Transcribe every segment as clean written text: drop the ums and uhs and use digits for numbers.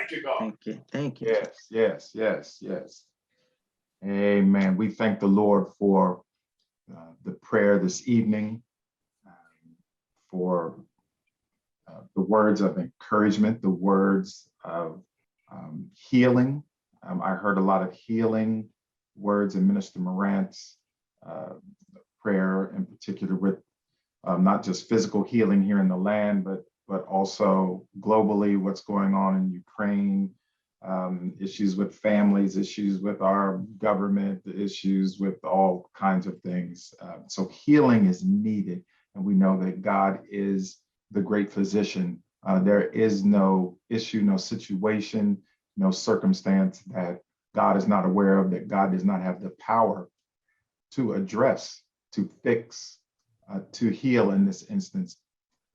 Thank you, God. Thank you. Thank you. Yes, yes, yes, yes. Amen. We thank the Lord for the prayer this evening, for the words of encouragement, the words of healing. I heard a lot of healing words in Minister Morant's prayer, in particular with not just physical healing here in the land, but also globally, what's going on in Ukraine, issues with families, issues with our government, issues with all kinds of things. So healing is needed, and we know that God is the great physician. There is no issue, no situation, no circumstance that God is not aware of, that God does not have the power to address, to fix, to heal in this instance.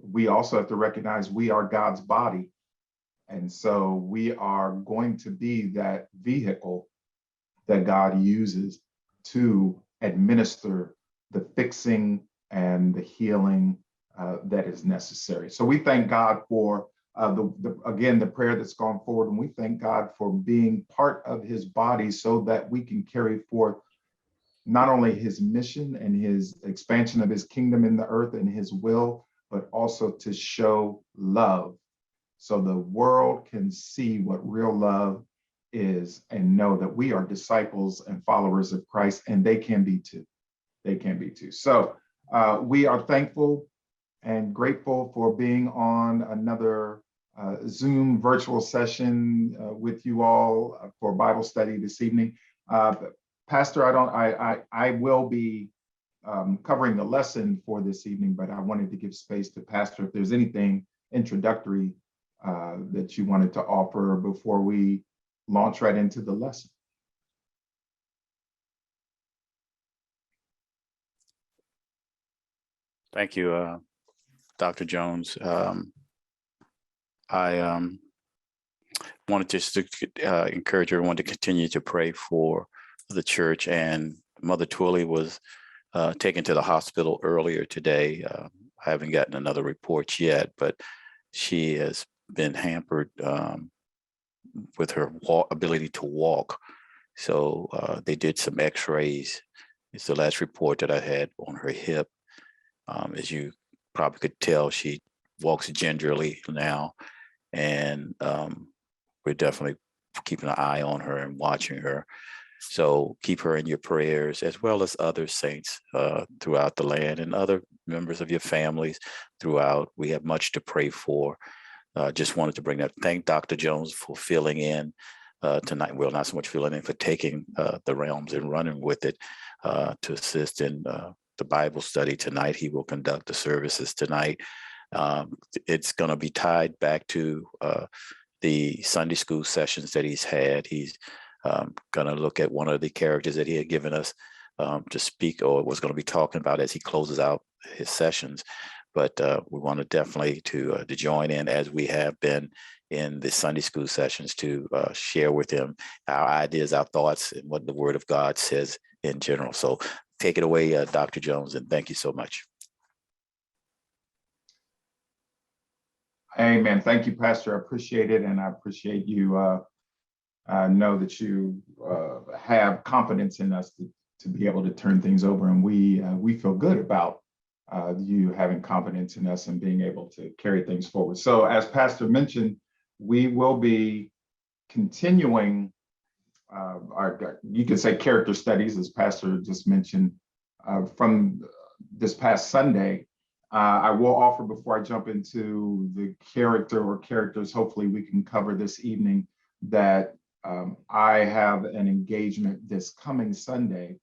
We also have to recognize we are God's body. And so we are going to be that vehicle that God uses to administer the fixing and the healing that is necessary. So we thank God for again, the prayer that's gone forward, and we thank God for being part of his body so that we can carry forth not only his mission and his expansion of his kingdom in the earth and his will, but also to show love so the world can see what real love is and know that we are disciples and followers of Christ, and they can be too. They can be too. So we are thankful and grateful for being on another Zoom virtual session with you all for Bible study this evening. Pastor, I will be covering the lesson for this evening, but I wanted to give space to Pastor if there's anything introductory that you wanted to offer before we launch right into the lesson. Thank you, Dr. Jones. I wanted just to encourage everyone to continue to pray for the church. And Mother Twillie was taken to the hospital earlier today. I haven't gotten another report yet, but she has been hampered with her ability to walk. So they did some x-rays. It's the last report that I had on her hip. As you probably could tell, she walks gingerly now. And we're definitely keeping an eye on her and watching her. So keep her in your prayers, as well as other saints throughout the land and other members of your families throughout. We have much to pray for. Just wanted to bring that. Thank Dr. Jones for filling in tonight. Well, not so much filling in, for taking the realms and running with it to assist in the Bible study tonight. He will conduct the services tonight. It's going to be tied back to the Sunday school sessions that he's had. He's going to look at one of the characters that he had given us to speak, or was going to be talking about as he closes out his sessions. But we want to definitely to join in, as we have been in the Sunday school sessions, to share with him our ideas, our thoughts, and what the Word of God says in general. So take it away, Dr. Jones, and thank you so much. Amen. Thank you, Pastor. I appreciate it, and I appreciate you. I know that you have confidence in us to be able to turn things over, and we feel good about you having confidence in us and being able to carry things forward. So, as Pastor mentioned, we will be continuing our, you could say, character studies, as Pastor just mentioned, from this past Sunday. I will offer, before I jump into the character or characters hopefully we can cover this evening, that I have an engagement this coming Sunday.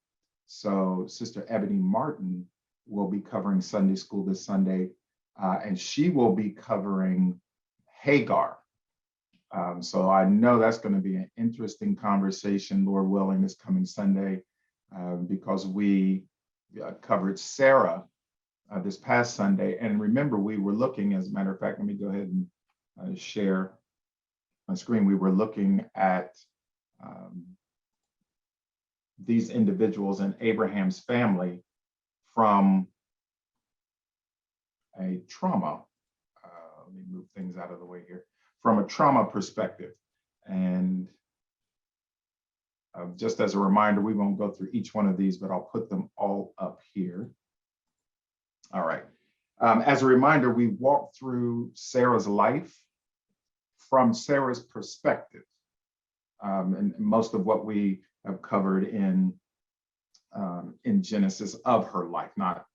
So Sister Ebony Martin will be covering Sunday school this Sunday, and she will be covering Hagar. So I know that's going to be an interesting conversation, Lord willing, this coming Sunday, because we covered Sarah this past Sunday. And remember, we were looking, as a matter of fact, let me go ahead and share my screen. We were looking at these individuals in Abraham's family from a trauma, let me move things out of the way here, from a trauma perspective. And just as a reminder, we won't go through each one of these, but I'll put them all up here. All right. As a reminder, we walked through Sarah's life from Sarah's perspective. And most of what we have covered in Genesis of her life, not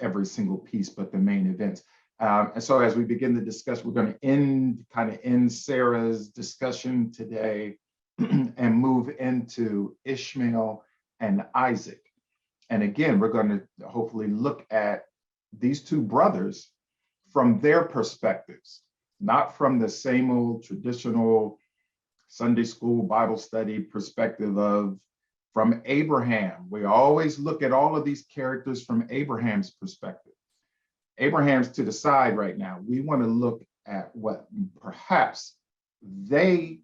every single piece, but the main events. And so as we begin the discussion, we're going to end Sarah's discussion today and move into Ishmael and Isaac. And again, we're going to hopefully look at these two brothers from their perspectives, not from the same old traditional Sunday school Bible study perspective from Abraham. We always look at all of these characters from Abraham's perspective. Abraham's to the side right now. We want to look at what perhaps they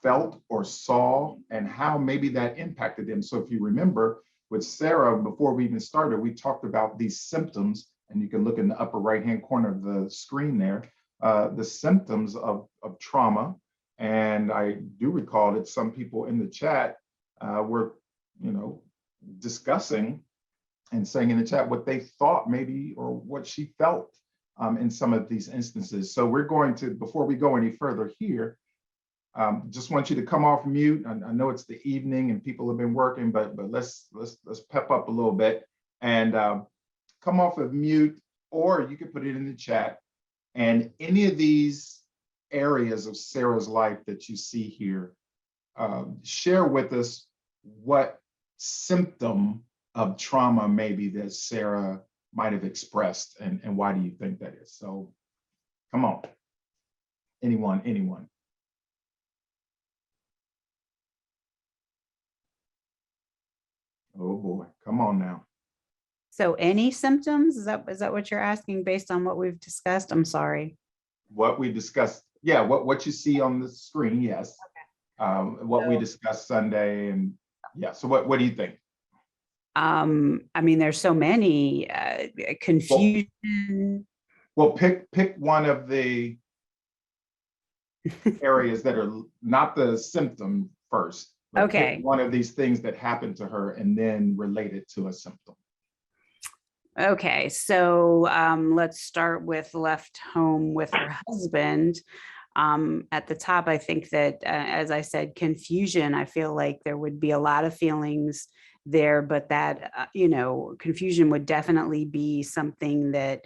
felt or saw and how maybe that impacted them. So if you remember with Sarah, before we even started, we talked about these symptoms, and you can look in the upper right-hand corner of the screen there, the symptoms of trauma. And I do recall that some people in the chat were, discussing and saying in the chat what they thought maybe or what she felt in some of these instances. So we're going to, before we go any further here, just want you to come off mute. I know it's the evening and people have been working, but let's pep up a little bit and come off of mute, or you can put it in the chat. And any of these areas of Sarah's life that you see here, share with us what symptom of trauma maybe that Sarah might have expressed, and why do you think that is? So come on, anyone. Oh boy, come on now. So any symptoms, is that what you're asking based on what we've discussed? I'm sorry. What we discussed, yeah, what you see on the screen, yes. Okay. What we discussed Sunday, and yeah, so what do you think? I mean, there's so many, confusion. Well, pick one of the areas that are not the symptom first. Okay. Pick one of these things that happened to her and then relate it to a symptom. Okay, so let's start with left home with her husband. At the top, I think that, as I said, confusion, I feel like there would be a lot of feelings there, but that, confusion would definitely be something that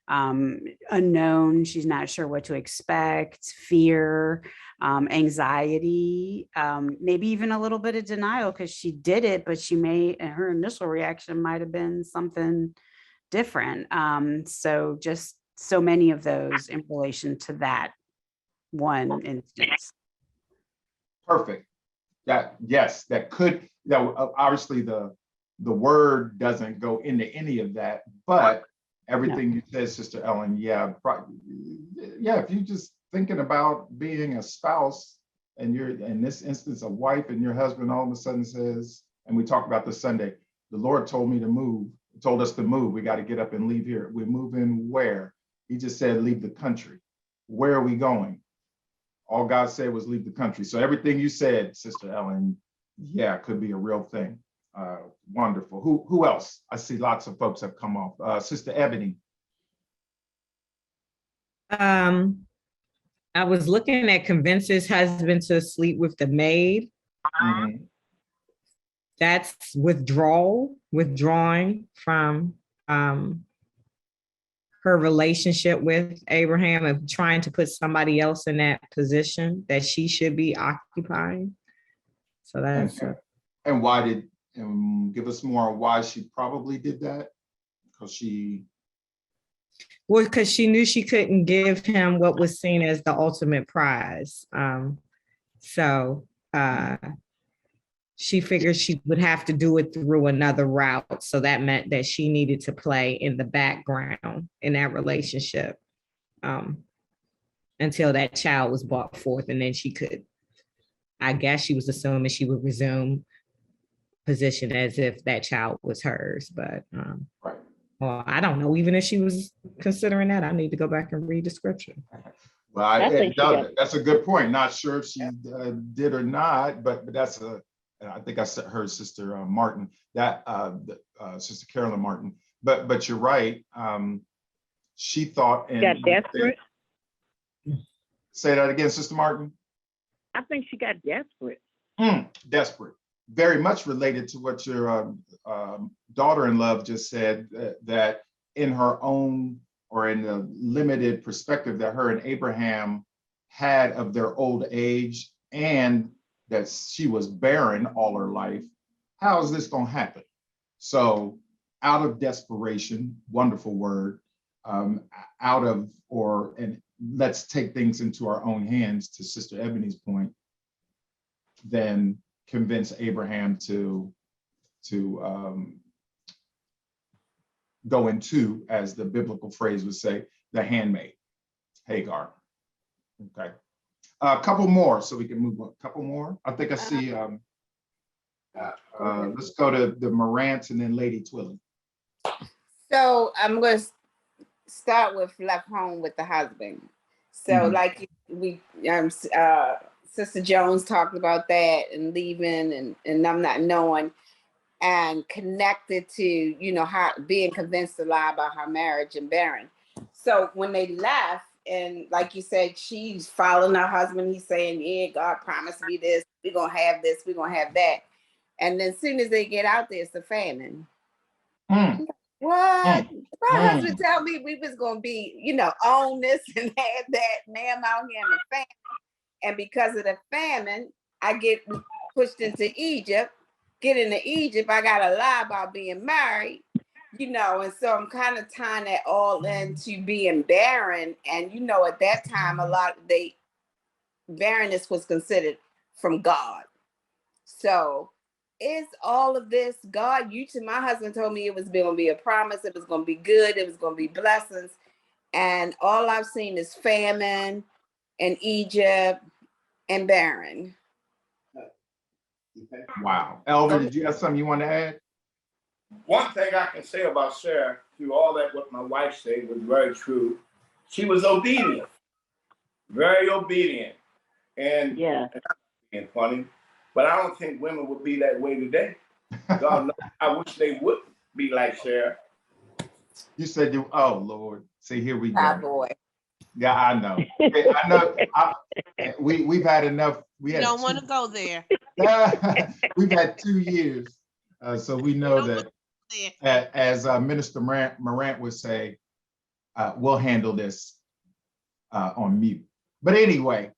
unknown, she's not sure what to expect, fear, anxiety, maybe even a little bit of denial because she did it, but her initial reaction might have been something different. So just so many of those in relation to that one instance. Perfect. That could, obviously the word doesn't go into any of that, but everything you said, Sister Ellen, if you're just thinking about being a spouse and you're in this instance a wife, and your husband all of a sudden says, and we talked about this Sunday, the Lord told us to move. We got to get up and leave here. We're moving where? He just said, leave the country. Where are we going? All God said was leave the country. So everything you said, Sister Ellen, could be a real thing. Wonderful. Who else? I see lots of folks have come off. Sister Ebony. I was looking at convince his husband to sleep with the maid. Mm-hmm. That's withdrawing from her relationship with Abraham, of trying to put somebody else in that position that she should be occupying. So that's and why did give us more on why she probably did that? Because she knew she couldn't give him what was seen as the ultimate prize. She figured she would have to do it through another route. So that meant that she needed to play in the background in that relationship until that child was brought forth. And then she could, I guess she was assuming she would resume position as if that child was hers. But well, I don't know, even if she was considering that, I need to go back and read the scripture. Well, I think she got- that's a good point. Not sure if she did or not, but that's and I think I said her sister Martin, Sister Carolyn Martin. But you're right. She thought and Got desperate. say that again, Sister Martin. I think she got desperate. Desperate. Very much related to what your daughter-in-law just said, that in her own or in the limited perspective that her and Abraham had of their old age and that she was barren all her life, how is this going to happen? So out of desperation, wonderful word, and let's take things into our own hands, to Sister Ebony's point, then convince Abraham to go into, as the biblical phrase would say, the handmaid, Hagar. Okay. A couple more so we can move on. A couple more. I think I see, let's go to the Morants and then Lady Twilly. So I'm going to start with left home with the husband. So Mhm. like Sister Jones talked about that and leaving and I'm not knowing, and connected to, you know, how being convinced to lie about her marriage and barren. So when they left, and like you said, she's following her husband, he's saying, yeah, God promised me this, we're gonna have this, we're gonna have that. And then as soon as they get out there, it's a famine. Mm. What? My husband told me we was gonna be, you know, own this and have that. Now I'm out here in the famine. And because of the famine, I get pushed into Egypt. Get into Egypt, I gotta lie about being married, you know, and so I'm kind of tying that all into being barren. And you know, at that time, barrenness was considered from God. So it's all of this. God, my husband told me it was going to be a promise, it was going to be good, it was going to be blessings. And all I've seen is famine in Egypt and barren. Wow. Elder, did you have something you want to add? One thing I can say about Sarah, through all that what my wife said was very true. She was obedient, very obedient, and Yeah. being funny. But I don't think women would be that way today. God knows, I wish they would be like Sarah. You said oh Lord. See, here we Ah, go. boy. Yeah, I know. I know. We've had enough. We You had don't want to go there. we've had 2 years, so we know that, as Minister Morant would say, we'll handle this on mute. But anyway,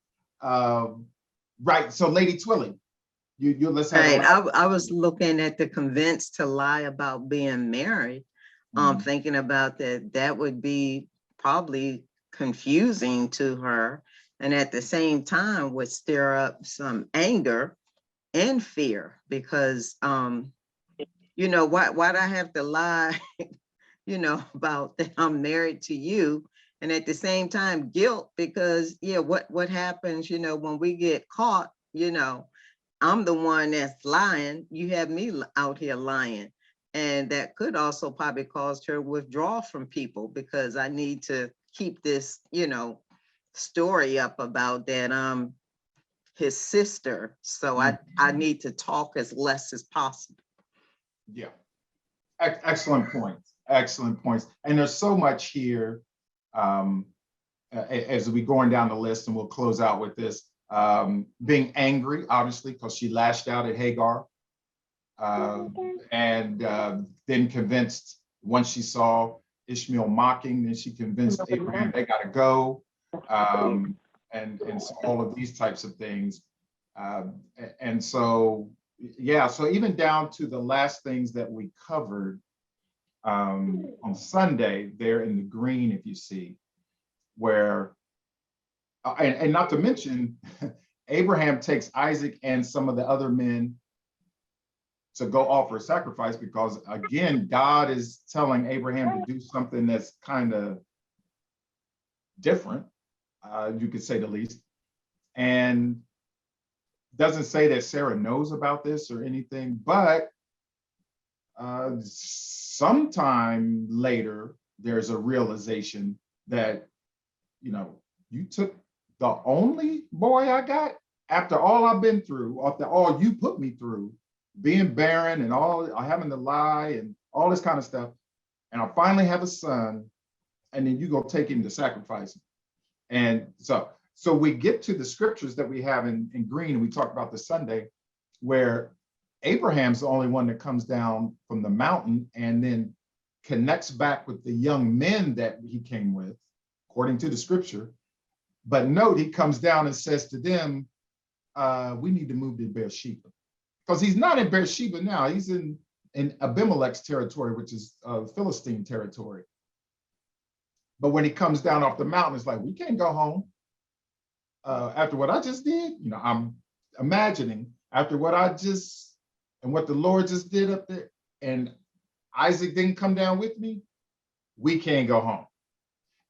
right. So, Lady Twilly, you let's have. Right. I was looking at the convinced to lie about being married. Thinking about that would be probably confusing to her, and at the same time would stir up some anger and fear, because you know, why'd I have to lie, you know, about that I'm married to you, and at the same time guilt, because yeah, what happens, you know, when we get caught, you know, I'm the one that's lying, you have me out here lying. And that could also probably cause her withdraw from people, because I need to keep this, you know, story up about that I'm his sister. So I need to talk as less as possible. Yeah. Excellent points. Excellent points. And there's so much here as we going down the list, and we'll close out with this. Being angry, obviously, because she lashed out at Hagar. And then convinced, once she saw Ishmael mocking, then she convinced Abraham they got to go, and so all of these types of things. And so, yeah, so even down to the last things that we covered on Sunday, there in the green, if you see, where, and not to mention, Abraham takes Isaac and some of the other men to go offer a sacrifice, because again, God is telling Abraham to do something that's kind of different, you could say the least, and doesn't say that Sarah knows about this or anything, but sometime later, there's a realization that, you know, you took the only boy I got after all I've been through, after all you put me through, being barren and all having to lie and all this kind of stuff. And I finally have a son, and then you go take him to sacrifice him. And so we get to the scriptures that we have in green, and we talked about this Sunday, where Abraham's the only one that comes down from the mountain and then connects back with the young men that he came with, according to the scripture. But note, he comes down and says to them, we need to move to Beersheba. Because he's not in Beersheba now, he's in Abimelech's territory, which is Philistine territory. But when he comes down off the mountain, it's like, we can't go home. After what I just did, I'm imagining after what what the Lord just did up there, and Isaac didn't come down with me, we can't go home.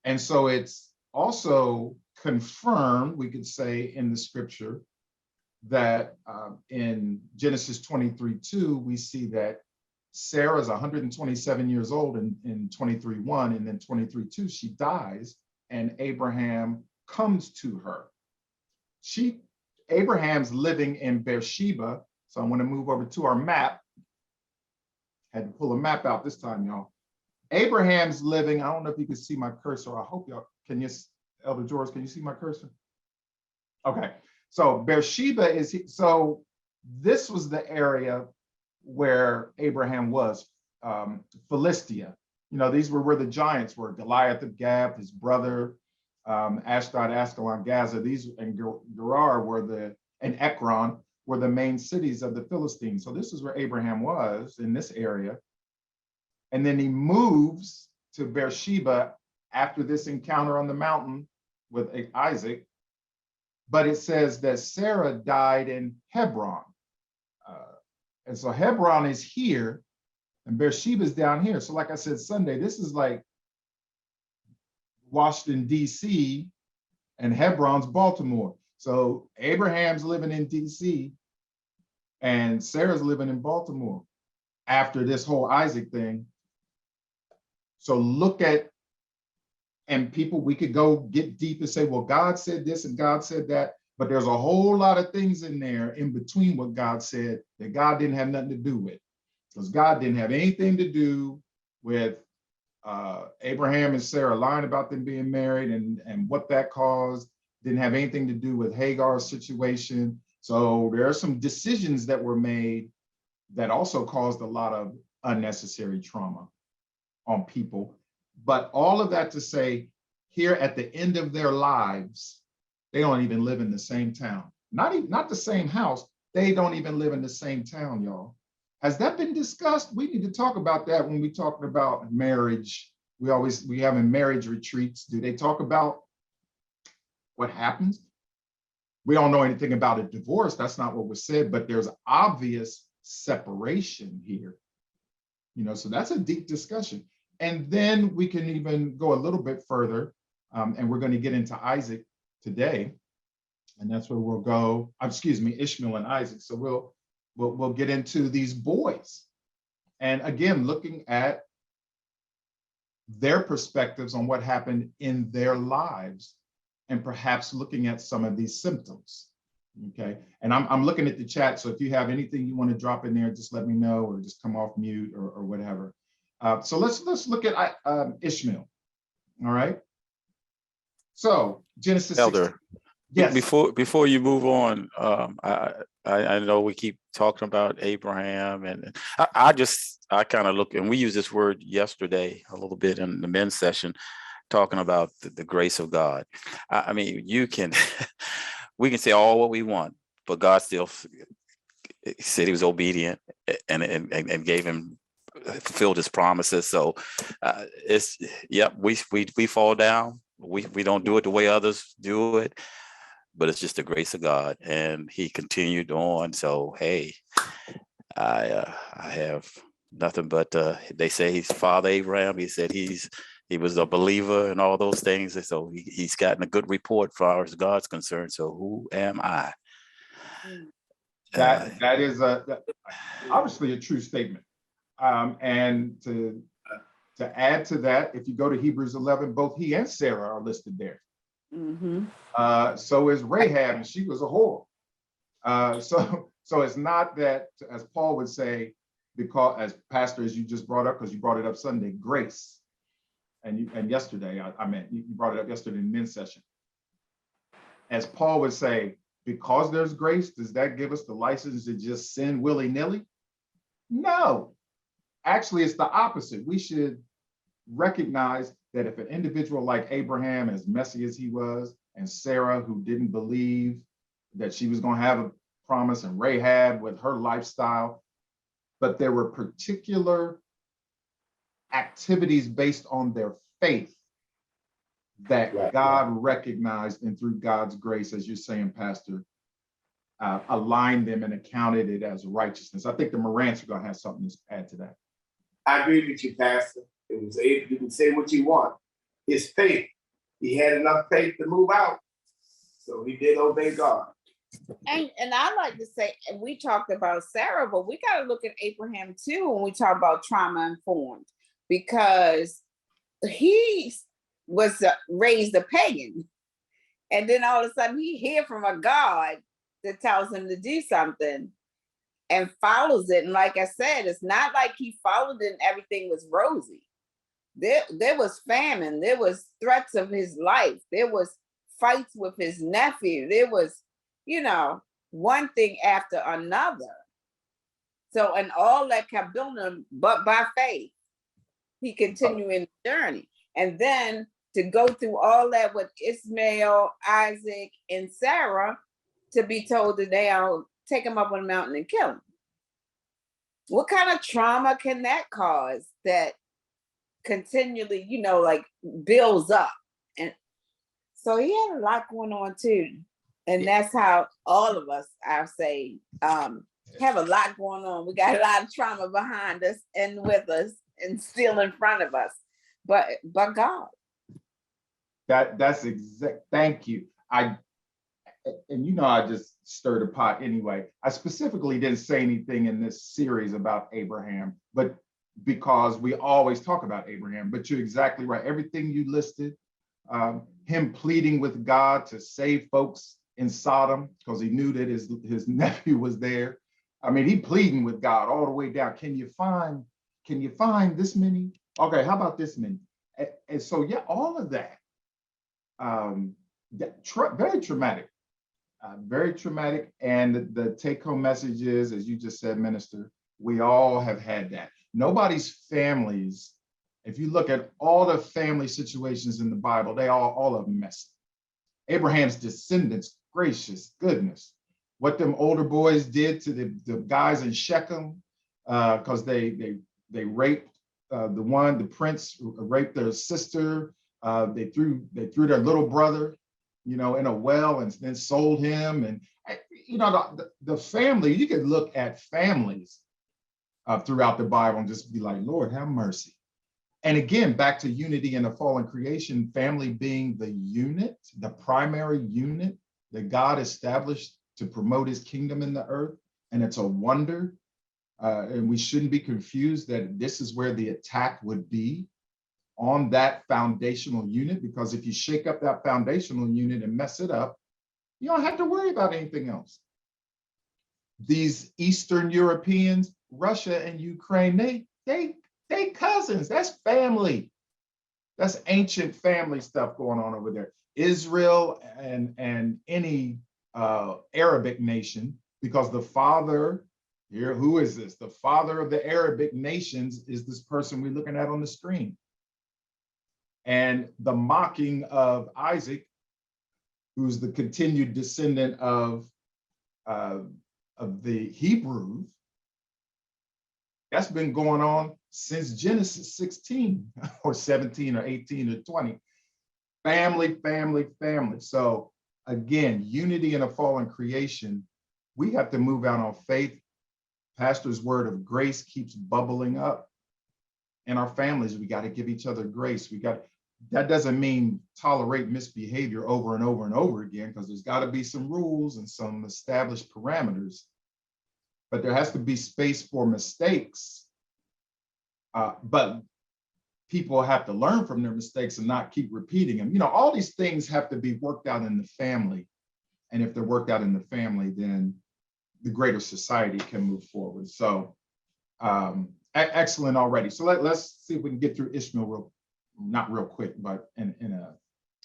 And so it's also confirmed, we could say, in the scripture that in Genesis 23:2, we see that Sarah's 127 years old in 23:1, and then 23:2, she dies, and Abraham comes to her. Abraham's living in Beersheba. So I'm going to move over to our map. Had to pull a map out this time, y'all. Abraham's living, I don't know if you can see my cursor. I hope y'all, Elder George, can you see my cursor? Okay, so Beersheba so this was the area where Abraham was, Philistia. These were where the giants were, Goliath of Gath, his brother, Ashdod, Ascalon, Gaza, and Gerar and Ekron were the main cities of the Philistines. So this is where Abraham was, in this area. And then he moves to Beersheba after this encounter on the mountain with Isaac. But it says that Sarah died in Hebron. And so Hebron is here, and Beersheba is down here. So like I said Sunday, this is like Washington, D.C., and Hebron's Baltimore. So Abraham's living in D.C., and Sarah's living in Baltimore after this whole Isaac thing. So look at, and people, we could go get deep and say, well, God said this and God said that, but there's a whole lot of things in there in between what God said that God didn't have nothing to do with. Because God didn't have anything to do with Abraham and Sarah lying about them being married and what that caused. Didn't have anything to do with Hagar's situation. So there are some decisions that were made that also caused a lot of unnecessary trauma on people. But all of that to say, here at the end of their lives, they don't even live in the same town. Not the same house. They don't even live in the same town, y'all. Has that been discussed? We need to talk about that when we talk about marriage. We have in marriage retreats. Do they talk about what happens? We don't know anything about a divorce. That's not what was said, but there's obvious separation here. So that's a deep discussion. And then we can even go a little bit further, and we're going to get into Isaac today, and that's where we'll go. Ishmael and Isaac. So we'll get into these boys, and again, looking at their perspectives on what happened in their lives, and perhaps looking at some of these symptoms. Okay, and I'm looking at the chat. So if you have anything you want to drop in there, just let me know, or just come off mute or whatever. So let's look at Ishmael. All right. So Genesis. Elder. 16. Yes. Before you move on, I know we keep talking about Abraham, and I kind of look, and we used this word yesterday a little bit in the men's session, talking about the grace of God. I mean, we can say all what we want, but God still said he was obedient and gave him, fulfilled his promises. So we fall down. We don't do it the way others do it, but it's just the grace of God, and he continued on. So hey, I have nothing but they say he's Father Abraham. He said he was a believer and all those things. And so he's gotten a good report as far as God's concerned. So who am I? That is obviously a true statement. And to add to that, if you go to Hebrews 11, both he and Sarah are listed there. Mm-hmm. So is Rahab, and she was a whore. So it's not that, as Paul would say, because as pastor, as you just brought up, because you brought it up Sunday, grace. And yesterday, I meant you brought it up yesterday in men's session. As Paul would say, because there's grace, does that give us the license to just sin willy-nilly? No. Actually, it's the opposite. We should recognize that if an individual like Abraham, as messy as he was, and Sarah, who didn't believe that she was going to have a promise, and Rahab with her lifestyle, but there were particular activities based on their faith that Right. God recognized, and through God's grace, as you're saying, Pastor, aligned them and accounted it as righteousness. I think the Morants are going to have something to add to that. I agree with you, Pastor. It was you can say what you want. His faith. He had enough faith to move out. So he did obey God. And I like to say, and we talked about Sarah, but we got to look at Abraham too when we talk about trauma informed, because he was raised a pagan, and then all of a sudden he hears from a God that tells him to do something and follows it. And like I said, it's not like he followed it and everything was rosy. There was famine. There was threats of his life. There was fights with his nephew. There was, one thing after another. So, and all that kept building him, but by faith, he continued in the journey. And then to go through all that with Ishmael, Isaac, and Sarah, to be told to now take him up on the mountain and kill him. What kind of trauma can that cause that continually, like builds up? And so he had a lot going on too. And that's how all of us, I say, have a lot going on. We got a lot of trauma behind us and with us and still in front of us. But God. That's exact. Thank you. I just stirred a pot anyway. I specifically didn't say anything in this series about Abraham, but because we always talk about Abraham, but you're exactly right. Everything you listed, him pleading with God to save folks in Sodom because he knew that his nephew was there. I mean, he pleading with God all the way down. Can you find this many? Okay, how about this many? And so, yeah, all of that, very traumatic. Very traumatic. And the take-home message is, as you just said, Minister, we all have had that. Nobody's families, if you look at all the family situations in the Bible, they all of them messy. Abraham's descendants, gracious goodness. What them older boys did to the guys in Shechem, because they raped the prince raped their sister. They threw their little brother, in a well and then sold him. And, the family, you could look at families throughout the Bible and just be like, Lord, have mercy. And again, back to unity in a fallen creation, family being the unit, the primary unit that God established to promote his kingdom in the earth. And it's a wonder. And we shouldn't be confused that this is where the attack would be, on that foundational unit, because if you shake up that foundational unit and mess it up, you don't have to worry about anything else. These Eastern Europeans, Russia and Ukraine, they cousins. That's family. That's ancient family stuff going on over there. Israel and any Arabic nation, because the father here, who is this? The father of the Arabic nations is this person we're looking at on the screen. And the mocking of Isaac, who's the continued descendant of the Hebrews, that's been going on since Genesis 16 or 17 or 18 or 20. Family, family, family. So again, unity in a fallen creation, we have to move out on faith. Pastor's word of grace keeps bubbling up. In our families, we got to give each other grace. That doesn't mean tolerate misbehavior over and over and over again, because there's got to be some rules and some established parameters. But there has to be space for mistakes. But people have to learn from their mistakes and not keep repeating them. You know, all these things have to be worked out in the family. And if they're worked out in the family, then the greater society can move forward. So excellent already. So let's see if we can get through Ishmael not real quick, but in a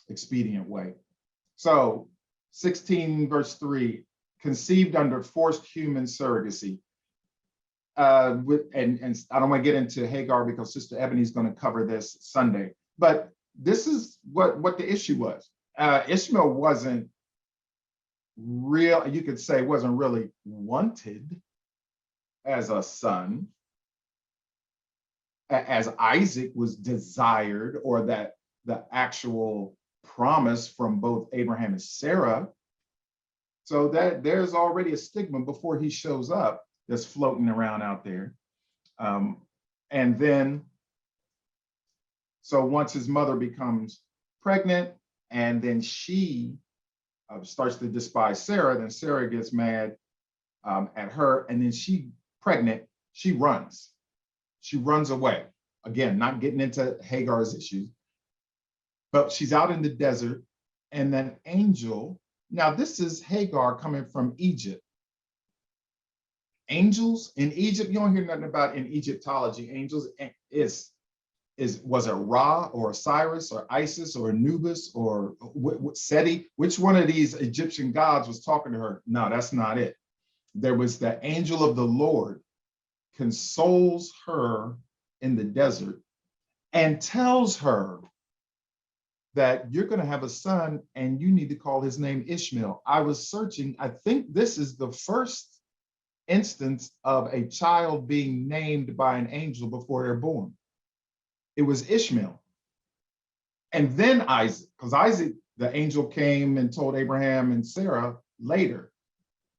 expedient way. So 16 verse 3, conceived under forced human surrogacy. And I don't want to get into Hagar because Sister Ebony is going to cover this Sunday, but this is what the issue was. Ishmael wasn't real, you could say wasn't really wanted as a son, as Isaac was desired, or that the actual promise from both Abraham and Sarah. So that there's already a stigma before he shows up that's floating around out there. And then, so once his mother becomes pregnant, and then she starts to despise Sarah, then Sarah gets mad at her, and then she pregnant, she runs away. Again, not getting into Hagar's issues, but she's out in the desert, and then angel, now this is Hagar coming from Egypt. Angels in Egypt, you don't hear nothing about in Egyptology. Angels was it Ra or Osiris or Isis or Anubis or Seti? Which one of these Egyptian gods was talking to her? No, that's not it. There was the angel of the Lord consoles her in the desert and tells her that you're going to have a son and you need to call his name Ishmael. I was searching. I think this is the first instance of a child being named by an angel before they're born. It was Ishmael. And then Isaac, because Isaac, the angel came and told Abraham and Sarah later,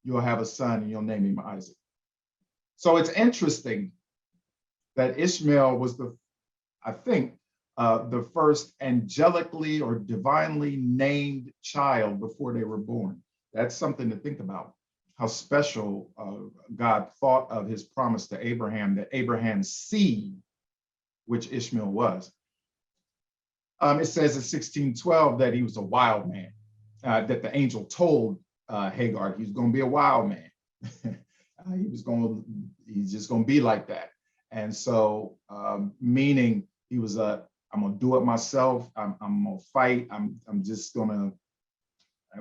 you'll have a son and you'll name him Isaac. So it's interesting that Ishmael was I think, the first angelically or divinely named child before they were born. That's something to think about, how special God thought of his promise to Abraham, that Abraham's seed, which Ishmael was. It says in 16:12 that he was a wild man, that the angel told Hagar he was going to be a wild man. He's just going to be like that. And so, meaning he was I'm going to do it myself. I'm going to fight. I'm just going to,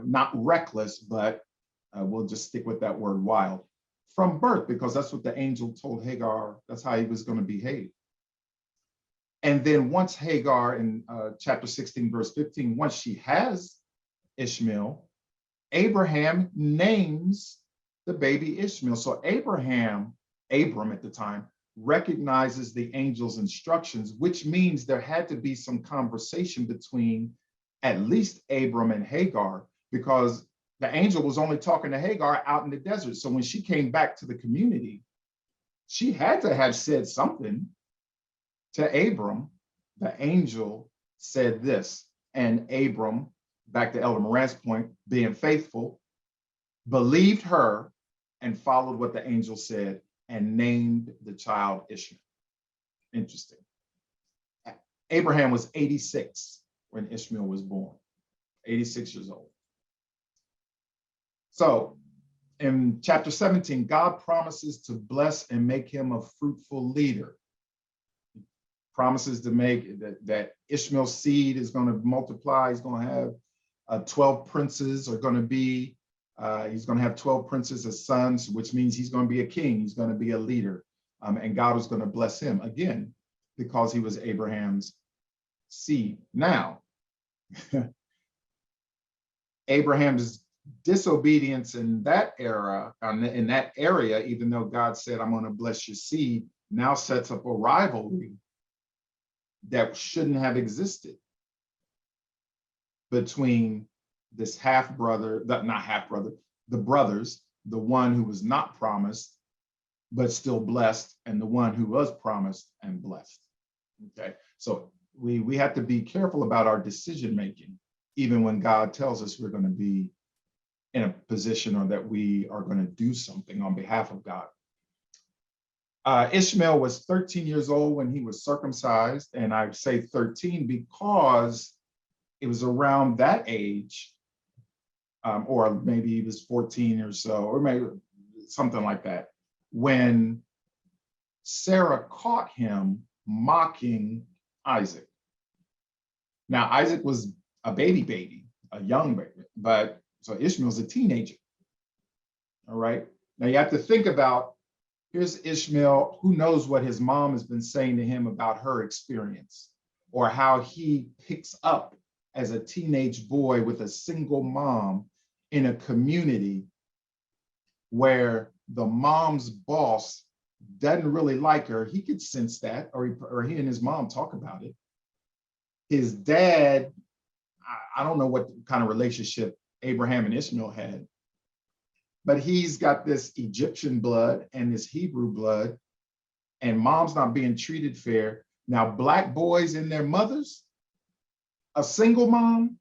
not reckless, but we'll just stick with that word wild from birth, because that's what the angel told Hagar. That's how he was going to behave. And then once Hagar in chapter 16, verse 15, once she has Ishmael, Abraham names the baby Ishmael. So Abram at the time, recognizes the angel's instructions, which means there had to be some conversation between at least Abram and Hagar, because the angel was only talking to Hagar out in the desert. So when she came back to the community, she had to have said something to Abram. The angel said this, and Abram, back to Elder Moran's point, being faithful, believed her and followed what the angel said and named the child Ishmael. Interesting. Abraham was 86 when Ishmael was born, 86 years old. So in chapter 17, God promises to bless and make him a fruitful leader. Promises to make that Ishmael's seed is going to multiply. He's going to have 12 princes are going to be, he's going to have 12 princes as sons, which means he's going to be a king. He's going to be a leader. And God was going to bless him again, because he was Abraham's seed. Now, Abraham's disobedience in that era, in that area, even though God said, I'm going to bless your seed, now sets up a rivalry that shouldn't have existed between this half-brother, not half-brother, the brothers, the one who was not promised, but still blessed, and the one who was promised and blessed. Okay, so we have to be careful about our decision-making, even when God tells us we're going to be in a position or that we are going to do something on behalf of God. Ishmael was 13 years old when he was circumcised, and I say 13 because it was around that age, or maybe he was 14 or so, or maybe something like that, when Sarah caught him mocking Isaac. Now, Isaac was a baby, a young baby, but so Ishmael's a teenager. All right. Now you have to think about, here's Ishmael, who knows what his mom has been saying to him about her experience, or how he picks up as a teenage boy with a single mom in a community where the mom's boss doesn't really like her. He could sense that, or he and his mom talk about it. His dad, I don't know what kind of relationship Abraham and Ishmael had, but he's got this Egyptian blood and this Hebrew blood, and mom's not being treated fair. Now, Black boys and their mothers, a single mom,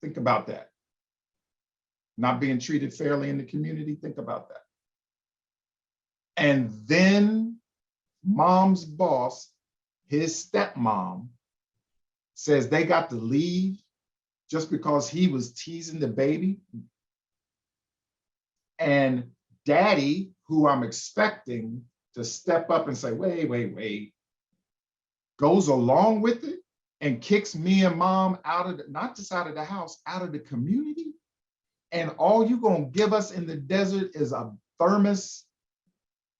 think about that. Not being treated fairly in the community, think about that. And then mom's boss, his stepmom, says they got to leave just because he was teasing the baby. And daddy, who I'm expecting to step up and say, wait, goes along with it and kicks me and mom out of, not just out of the house, out of the community. And all you gonna give us in the desert is a thermos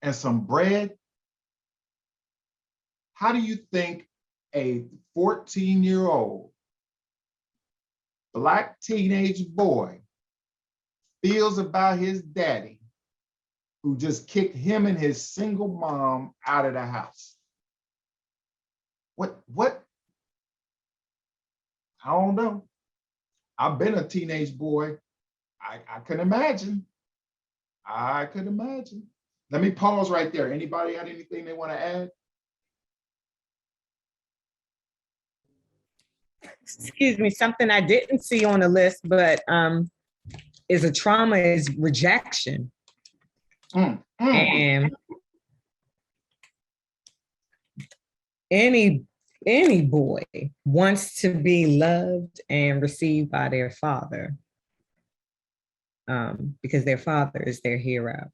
and some bread? How do you think a 14-year-old Black teenage boy feels about his daddy, who just kicked him and his single mom out of the house? What? I don't know. I've been a teenage boy. I can imagine. I could imagine. Let me pause right there. Anybody got anything they want to add? Excuse me, something I didn't see on the list, but is a trauma is rejection. And any boy wants to be loved and received by their father, because their father is their hero.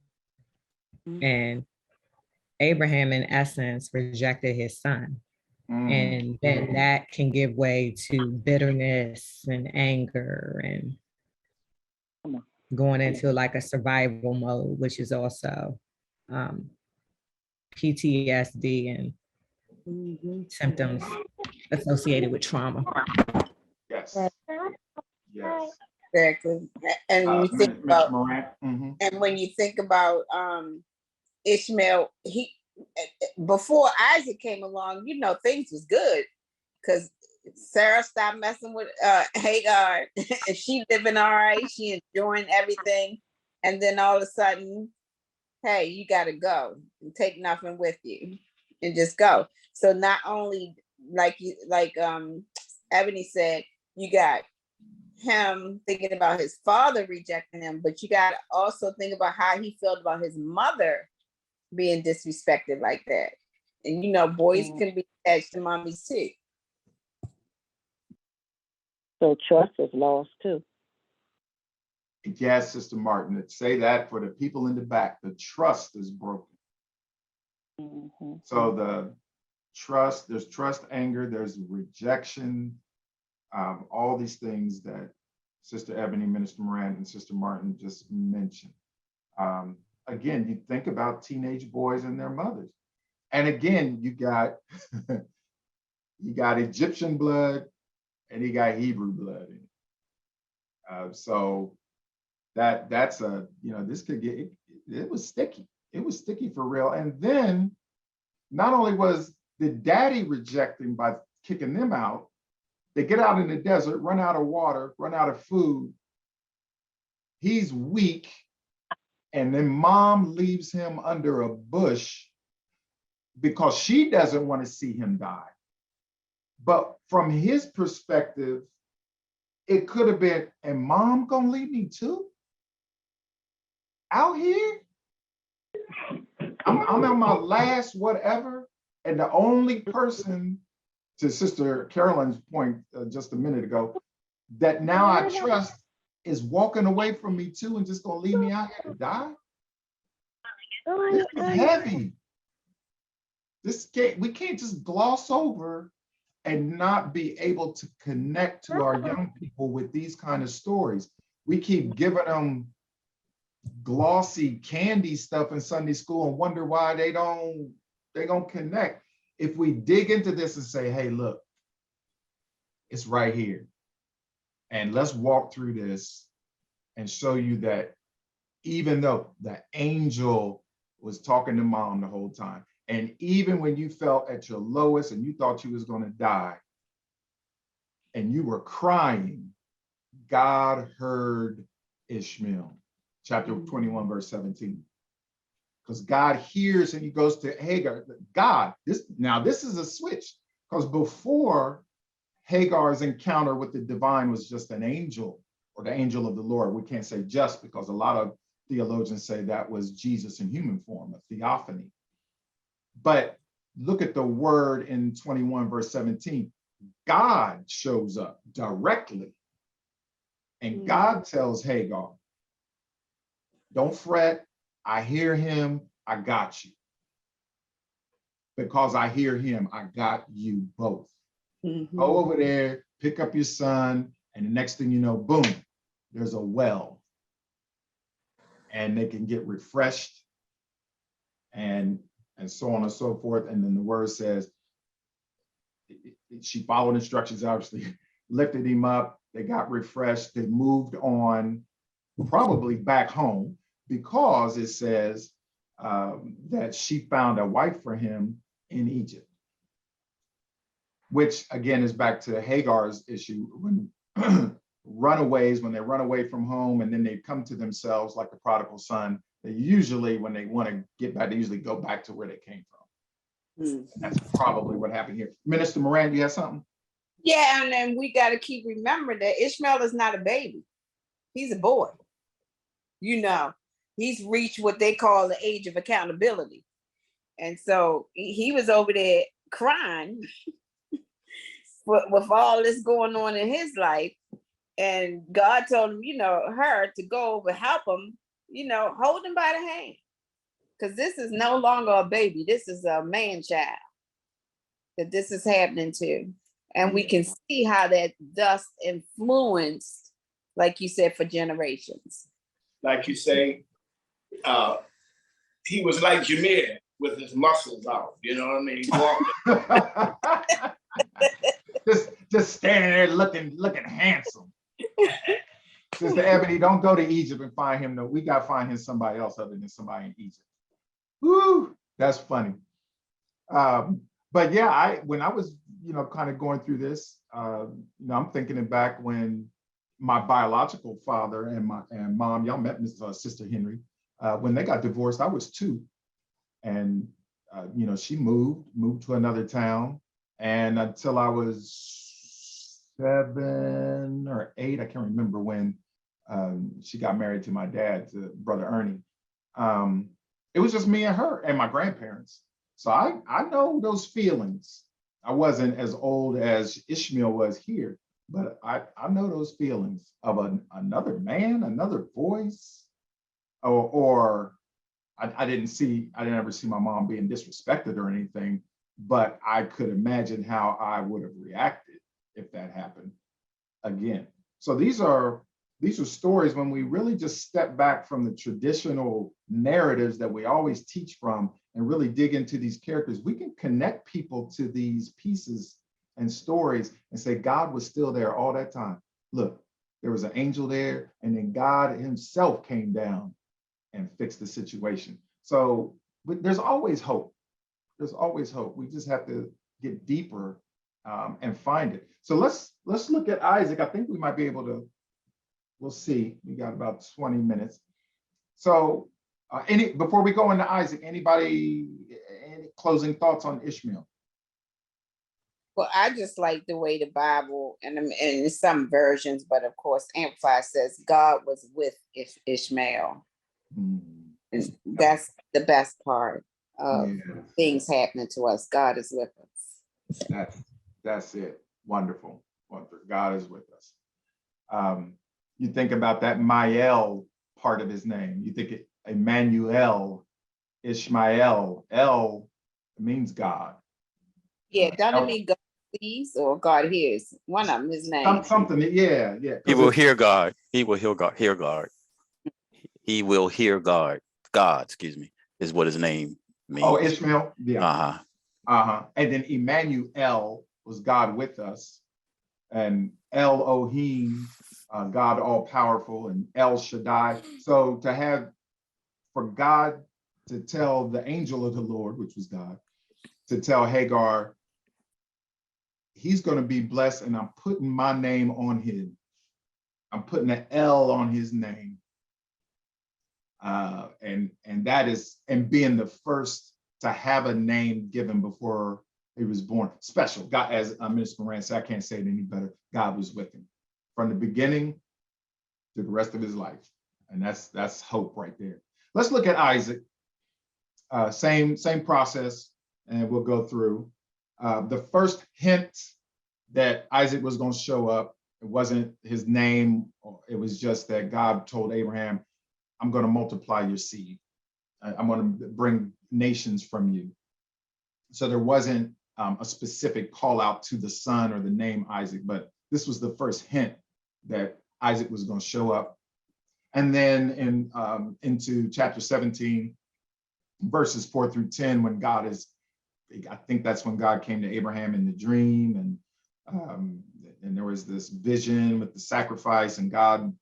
And Abraham, in essence, rejected his son. And then that can give way to bitterness and anger and going into like a survival mode, which is also PTSD and symptoms associated with trauma. Yes. Yes. Exactly. And you think Ms. about, Morant. and when you think about Ishmael, he before Isaac came along, you know, things was good because Sarah stopped messing with Hagar and she living all right, she enjoying everything, and then all of a sudden, hey, you gotta go and take nothing with you and just go. So not only like Ebony said, you got him thinking about his father rejecting him, but you got to also think about how he felt about his mother being disrespected like that. And you know, boys can be attached to mommies too. So trust is lost too. Yes, Sister Martin, say that for the people in the back. The trust is broken. So the trust, there's trust, anger, there's rejection, all these things that Sister Ebony, Minister Moran, and Sister Martin just mentioned. Again, you think about teenage boys and their mothers. And again, you got Egyptian blood and you got Hebrew blood in it. So that's a, you know, this could get, it was sticky. It was sticky for real. And then not only was the daddy rejecting by kicking them out, they get out in the desert, run out of water, run out of food. He's weak. And then mom leaves him under a bush because she doesn't want to see him die. But from his perspective, it could have been, and mom gonna leave me too? Out here? I'm on my last whatever, and the only person, to Sister Carolyn's point just a minute ago, that now I trust is walking away from me too and just gonna leave me out here to die. This is heavy. We can't just gloss over and not be able to connect to our young people with these kind of stories. We keep giving them glossy candy stuff in Sunday school and wonder why they don't connect. If we dig into this and say, hey, look, it's right here. And let's walk through this and show you that even though the angel was talking to mom the whole time, and even when you felt at your lowest and you thought you was going to die and you were crying, God heard Ishmael. Chapter 21, verse 17. Because God hears and he goes to Hagar. God, this is a switch. Because before Hagar's encounter with the divine was just an angel or the angel of the Lord. We can't say just, because a lot of theologians say that was Jesus in human form, a theophany. But look at the word in 21, verse 17. God shows up directly. And God tells Hagar, don't fret. I hear him. I got you. Because I hear him, I got you both. Go over there, pick up your son, and the next thing you know, boom, there's a well. And they can get refreshed and so on and so forth. And then the word says, she followed instructions, obviously, lifted him up, they got refreshed, they moved on, probably back home, because it says that she found a wife for him in Egypt. Which again is back to Hagar's issue when runaways, when they run away from home and then they come to themselves like the prodigal son, they usually, when they want to get back, they usually go back to where they came from. And that's probably what happened here. Minister Moran, you have something? Yeah, and then we got to keep remembering that Ishmael is not a baby. He's a boy. You know, he's reached what they call the age of accountability. And so he was over there crying with all this going on in his life. And God told him, her to go over, help him, hold him by the hand. Because this is no longer a baby. This is a man child that this is happening to. And we can see how that thus influenced, like you said, for generations. Like you say, he was like Jameer with his muscles out. You know what I mean? Walking. just standing there looking handsome. Sister Ebony, don't go to Egypt and find him. No, we got to find him somebody else other than somebody in Egypt. Woo, that's funny. But yeah, when I was, kind of going through this, I'm thinking back when my biological father and mom, y'all met Sister Henry, when they got divorced, I was 2. And, she moved to another town. And until I was 7 or 8, I can't remember when she got married to my dad, to Brother Ernie. It was just me and her and my grandparents. So I know those feelings. I wasn't as old as Ishmael was here, but I know those feelings of another man, another voice, or I didn't ever see my mom being disrespected or anything, but I could imagine how I would have reacted if that happened again. So these are stories when we really just step back from the traditional narratives that we always teach from and really dig into these characters. We can connect people to these pieces and stories and say, God was still there all that time. Look, there was an angel there, and then God himself came down and fixed the situation. So there's always hope. There's always hope. We just have to get deeper and find it. So let's look at Isaac. I think we might be able to. We'll see. We got about 20 minutes. So before we go into Isaac, any closing thoughts on Ishmael? Well, I just like the way the Bible, and in some versions, but of course, Amplified says God was with Ishmael. And that's the best part of Yeah, things happening to us. God is with us. that's it. Wonderful. Wonderful. God is with us. You think about that Mael part of his name. You think Emmanuel, Ishmael. El means God. Yeah, doesn't El- it mean God sees or God hears? One of them, his name. Something. Yeah, yeah. He 'Cause will hear God. He will hear God. Hear God. He will hear God. God, excuse me, is what his name Oh, means. Ishmael. Yeah. Uh-huh. And then Emmanuel was God with us, and Elohim, God all powerful, and El Shaddai. So for God to tell the angel of the Lord, which was God, to tell Hagar, he's going to be blessed, and I'm putting my name on him. I'm putting an L on his name. And that is, and being the first to have a name given before he was born. Special. God, as Minister Moran said, I can't say it any better. God was with him from the beginning to the rest of his life. And that's hope right there. Let's look at Isaac. Same process, and we'll go through. The first hint that Isaac was going to show up, it wasn't his name. It was just that God told Abraham, I'm going to multiply your seed. I'm going to bring nations from you. So there wasn't a specific call out to the son or the name Isaac, but this was the first hint that Isaac was going to show up. And then into chapter 17, verses 4 through 10, when God is, I think that's when God came to Abraham in the dream, and there was this vision with the sacrifice, and God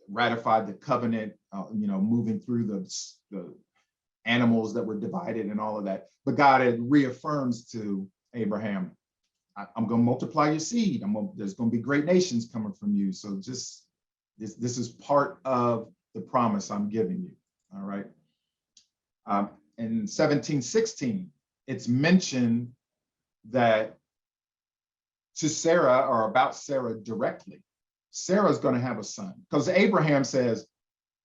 ratified the covenant, moving through the animals that were divided and all of that. But God had reaffirms to Abraham, I'm going to multiply your seed. There's going to be great nations coming from you. So just this is part of the promise I'm giving you. All right. In 17:16, it's mentioned that to Sarah, or about Sarah directly, Sarah's going to have a son, because Abraham says,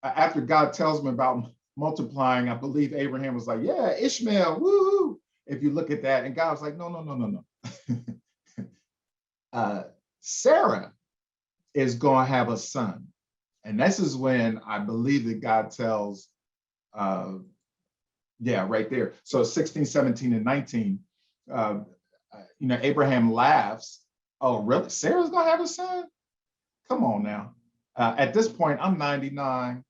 after God tells him about multiplying, I believe Abraham was like, yeah, Ishmael, woo. If you look at that, and God was like, no. Sarah is going to have a son. And this is when I believe that God tells, right there. So 16, 17, and 19, Abraham laughs. Oh, really? Sarah's going to have a son? Come on now. At this point, I'm 99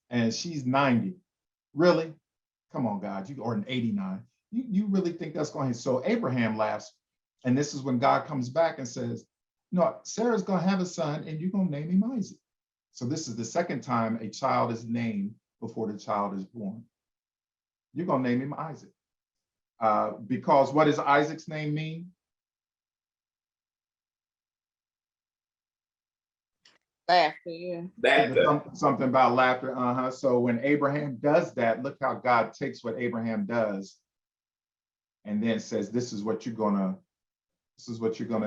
and she's 90. Really? Come on, God, or an 89. You really think that's going to? So Abraham laughs. And this is when God comes back and says, no, Sarah's going to have a son and you're going to name him Isaac. So this is the second time a child is named before the child is born. You're going to name him Isaac. Because what does Isaac's name mean? Laughter, yeah. Something about laughter. So when Abraham does that, look how God takes what Abraham does and then says, this is what you're gonna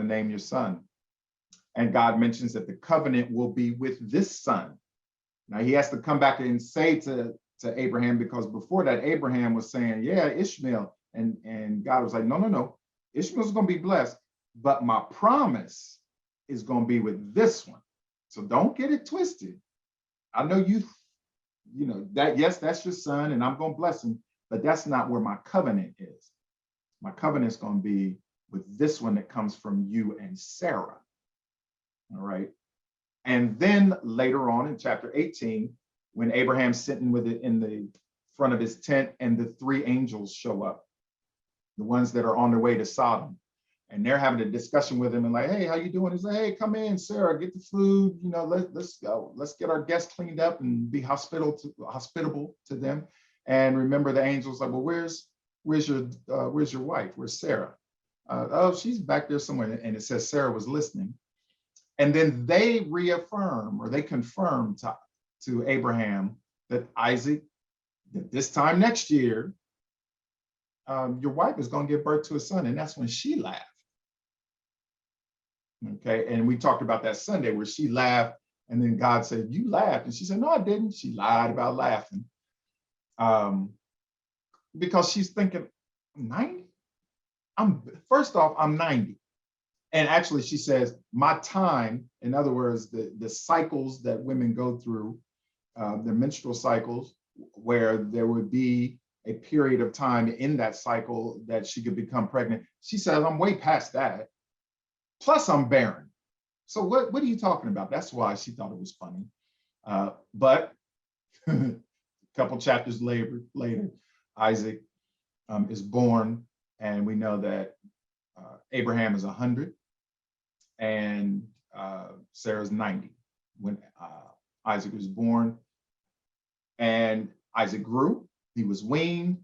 name your son. And God mentions that the covenant will be with this son. Now he has to come back and say to Abraham, because before that, Abraham was saying, yeah, Ishmael. And God was like, no. Ishmael's gonna be blessed, but my promise is gonna be with this one. So don't get it twisted. I know that, yes, that's your son and I'm going to bless him, but that's not where my covenant is. My covenant is going to be with this one that comes from you and Sarah. All right. And then later on in chapter 18, when Abraham's sitting with it in the front of his tent and the three angels show up, the ones that are on their way to Sodom. And they're having a discussion with him and like, hey, how you doing? He's like, hey, come in, Sarah, get the food. Let's go. Let's get our guests cleaned up and be hospitable to them. And remember, the angels like, well, where's your wife? Where's Sarah? Oh, she's back there somewhere. And it says Sarah was listening. And then they reaffirm, or they confirm to Abraham that Isaac, that this time next year, your wife is going to give birth to a son. And that's when she laughed. Okay, and we talked about that Sunday where she laughed, and then God said, you laughed. And she said, no, I didn't. She lied about laughing. Because she's thinking, 90? First off, I'm 90. And actually she says, my time, in other words, the cycles that women go through, the menstrual cycles, where there would be a period of time in that cycle that she could become pregnant. She says, I'm way past that. Plus I'm barren. So what are you talking about? That's why she thought it was funny. But a couple chapters later, Isaac is born, and we know that Abraham is 100 and Sarah's 90 when Isaac was born. And Isaac grew, he was weaned.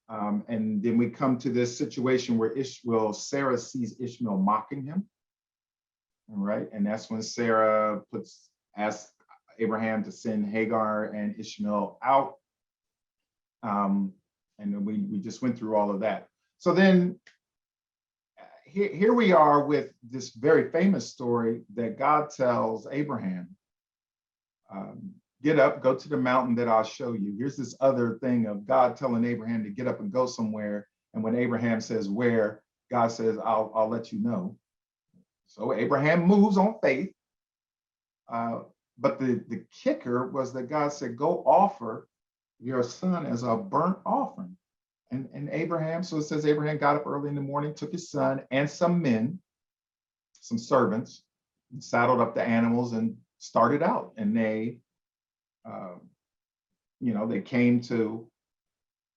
And then we come to this situation where Sarah sees Ishmael mocking him. All right, and that's when Sarah asks Abraham to send Hagar and Ishmael out. And then we just went through all of that. So then here we are with this very famous story that God tells Abraham, get up, go to the mountain that I'll show you. Here's this other thing of God telling Abraham to get up and go somewhere. And when Abraham says where, God says, I'll let you know. So Abraham moves on faith. But the kicker was that God said, go offer your son as a burnt offering. And Abraham, so it says Abraham got up early in the morning, took his son and some men, some servants, and saddled up the animals and started out. And they, they came to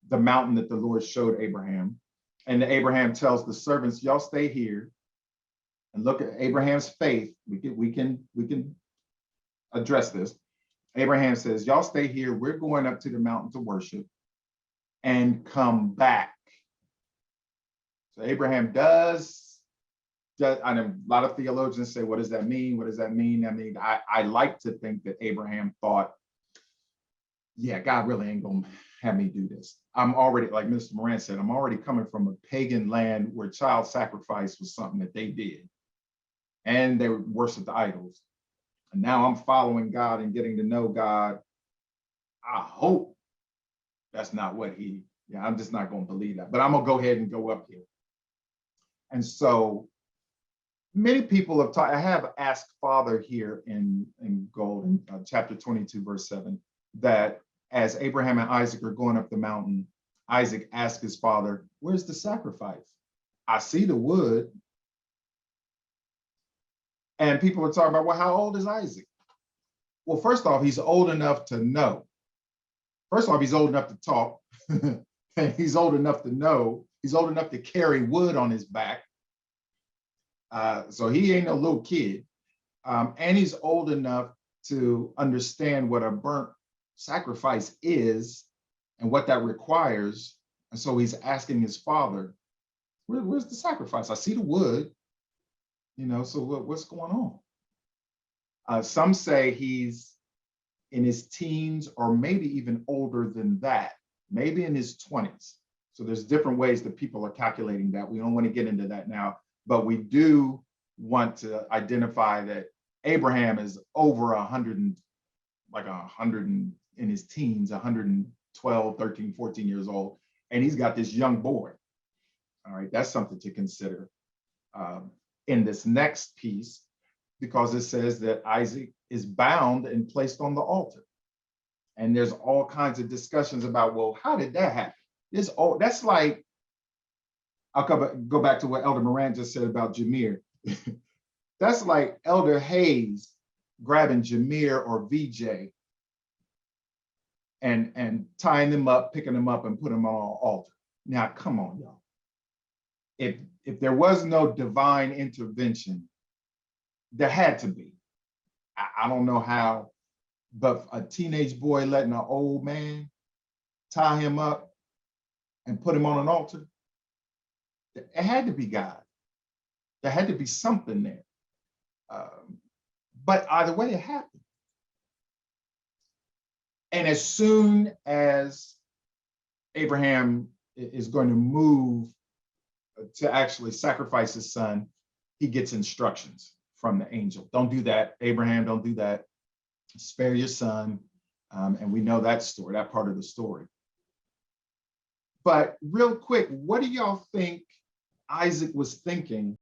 the mountain that the Lord showed Abraham. And Abraham tells the servants, y'all stay here and look at Abraham's faith. We can address this. Abraham says, y'all stay here. We're going up to the mountain to worship and come back. So Abraham does, I know a lot of theologians say, what does that mean? What does that mean? I mean, I like to think that Abraham thought, yeah, God really ain't gonna have me do this. I'm already, like Mr. Moran said, I'm already coming from a pagan land where child sacrifice was something that they did. And they worshiped the idols. And now I'm following God and getting to know God. I hope that's not what I'm just not going to believe that, but I'm going to go ahead and go up here. And so many people have taught, I have asked Father here in Gold, in chapter 22, verse 7, that as Abraham and Isaac are going up the mountain, Isaac asked his father, where's the sacrifice? I see the wood. And people are talking about, well, how old is Isaac? Well, first off, he's old enough to know. First off, he's old enough to talk. And he's old enough to know. He's old enough to carry wood on his back. So he ain't no little kid. And he's old enough to understand what a burnt sacrifice is and what that requires. And so he's asking his father, where's the sacrifice? I see the wood. So what's going on? Some say he's in his teens or maybe even older than that, maybe in his 20s. So there's different ways that people are calculating that. We don't want to get into that now, but we do want to identify that Abraham is over 100 in his teens, 112, 13, 14 years old, and he's got this young boy. All right, that's something to consider. In this next piece, because it says that Isaac is bound and placed on the altar. And there's all kinds of discussions about, well, how did that happen? That's like, I'll go back to what Elder Moran just said about Jameer. That's like Elder Hayes grabbing Jameer or VJ and tying them up, picking them up and putting them on an altar. Now, come on, y'all. If there was no divine intervention, there had to be. I don't know how, but a teenage boy letting an old man tie him up and put him on an altar, it had to be God. There had to be something there. But either way, it happened. And as soon as Abraham is going to move to actually sacrifice his son, he gets instructions from the angel. Don't do that, Abraham, don't do that. Spare your son. And we know that story, that part of the story. But real quick, what do y'all think Isaac was thinking